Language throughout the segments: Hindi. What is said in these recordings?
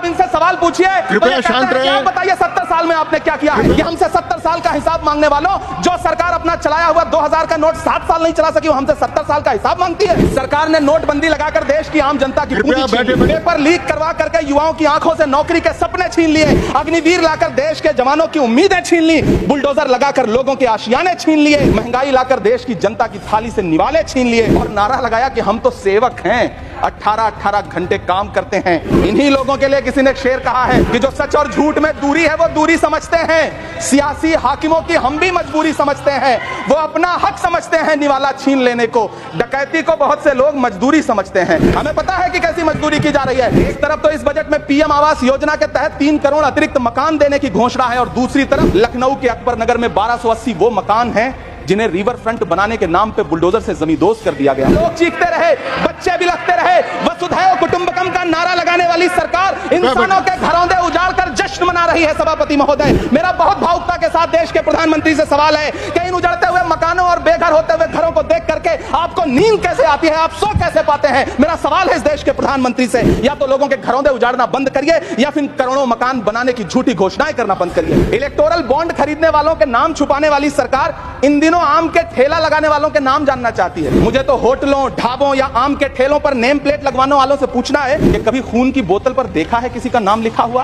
इनसे सवाल पूछिए, कृपया शांत रहिए। आप बताइए 70 साल में आपने क्या किया है? ये हमसे 70 साल का हिसाब मांगने वालों, जो सरकार अपना चलाया हुआ 2000 का नोट 7 साल नहीं चला सकी, वो हमसे 70 साल का हिसाब मांगती है। सरकार ने नोटबंदी लगाकर देश की आम जनता की पूंजी छीन ली, पेपर लीक करवा करके युवाओं की आंखों से नौकरी के सपने छीन लिए, अग्निवीर लाकर देश के जवानों की उम्मीदें छीन ली, बुलडोजर लगाकर लोगों के आशियाने छीन लिए, महंगाई लाकर देश की जनता की थाली से निवाले छीन लिए और नारा लगाया कि हम तो सेवक हैं, 18-18 घंटे काम करते हैं। इन्हीं लोगों के लिए किसी ने शेर कहा है कि जो सच और झूठ में दूरी है वो दूरी समझते हैं, सियासी हाकिमों की हम भी मजबूरी समझते हैं, वो अपना हक समझते हैं निवाला छीन लेने को। डकैती को बहुत से लोग मजदूरी समझते हैं। हमें पता है कि कैसी मजदूरी की जा रही है। एक तरफ तो इस बजट में पीएम आवास योजना के तहत 3 करोड़ अतिरिक्त मकान देने की घोषणा है और दूसरी तरफ लखनऊ के अकबर नगर में 1280 वो मकान हैं जिन्हें रिवर फ्रंट बनाने के नाम पे बुलडोजर से जमींदोज कर दिया गया। लोग चीखते रहे, बच्चे बिलखते रहे, वसुधैव कुटुंबकम का नारा लगाने वाली सरकार इंसानों के घरों दे उजाड़ कर जश्न मना रही है। सभापति महोदय, मेरा बहुत भावुकता के साथ देश के प्रधानमंत्री से सवाल है कि इन उजड़ते हुए मकानों और बेघर होते हुए घरों को देख करके आपको नींद कैसे आती है, आप सो कैसे पाते हैं? मेरा सवाल है इस देश के प्रधानमंत्री से, या तो लोगों के घरों दे उजाड़ना बंद करिए या फिर करोड़ों मकान बनाने की झूठी घोषणाएं करना बंद करिए। इलेक्टोरल बॉन्ड खरीदने वालों के नाम छुपाने वाली सरकार इन दिनों आम के ठेला लगाने वालों के नाम जानना चाहती है। मुझे तो होटलों, ढाबों या आम के ठेलों पर नेम प्लेट लगवाने वालों से पूछना है कि कभी खून की बोतल पर देखा है किसी का नाम लिखा हुआ?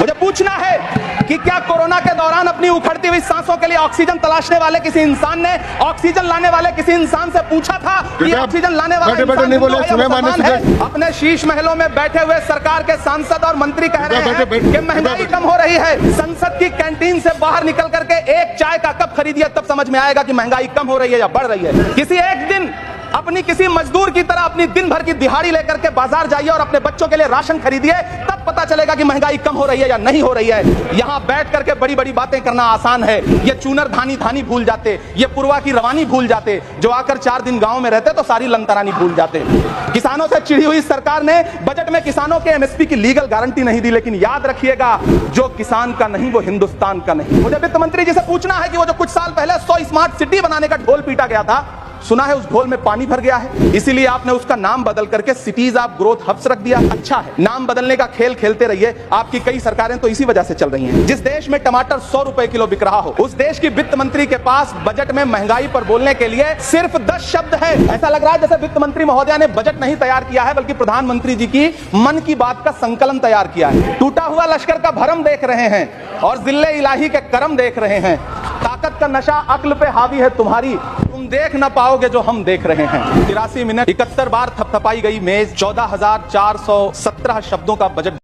मुझे पूछना है कि क्या कोरोना के दौरान अपनी उखड़ती हुई सांसों के लिए ऑक्सीजन तलाशने वाले किसी इंसान ने ऑक्सीजन लाने वाले किसी इंसान से पूछा था कि ऑक्सीजन लाने वाला इंसान है? अपने शीश महलों में बैठे हुए सरकार के सांसद और मंत्री कह रहे हैं कि महंगाई कम हो रही है। संसद की कैंटीन से बाहर निकल करके एक चाय का कप खरीदिए, तब समझ में आएगा कि महंगाई कम हो रही है या बढ़ रही है। किसी एक दिन अपनी किसी मजदूर की तरह अपनी दिन भर की दिहाड़ी लेकर के बाजार जाइए और अपने बच्चों के लिए राशन खरीदिए, तब पता चलेगा कि महंगाई कम हो रही है या नहीं हो रही है। यहां बैठ करके बड़ी बड़ी बातें करना आसान है। ये चूनर धानी धानी भूल जाते, ये पुरवा की रवानी भूल जाते, जो आकर 4 दिन गांव में रहते तो सारी लंतरानी भूल जाते। किसानों से चिढ़ी हुई सरकार ने बजट में किसानों के एमएसपी की लीगल गारंटी नहीं दी, लेकिन याद रखिएगा, जो किसान का नहीं वो हिंदुस्तान का नहीं। मुझे वित्त मंत्री जी से पूछना है कि वो जो कुछ साल पहले 100 स्मार्ट सिटी बनाने का ढोल पीटा गया था, सुना है उस ढोल में पानी भर गया है, इसीलिए आपने उसका नाम बदल करके सिटीज ऑफ ग्रोथ हब्स रख दिया। अच्छा है, नाम बदलने का खेल खेलते रहिए। आपकी कई सरकारें तो इसी वजह से चल रही हैं। जिस देश में टमाटर 100 रुपए किलो बिक रहा हो, उस देश की वित्त मंत्री के पास बजट में महंगाई पर बोलने के लिए सिर्फ 10 शब्द है। ऐसा लग रहा है जैसे वित्त मंत्री महोदया ने बजट नहीं तैयार किया है, बल्कि प्रधानमंत्री जी की मन की बात का संकलन तैयार किया है। टूटा हुआ लश्कर का भरम देख रहे हैं और जिल्ले इलाही के करम देख रहे हैं। ताकत का नशा अक्ल पे हावी है तुम्हारी, तुम देख ना पाओगे जो हम देख रहे हैं। 83 मिनट 71 बार थपथपाई गई मेज, 14,417 शब्दों का बजट।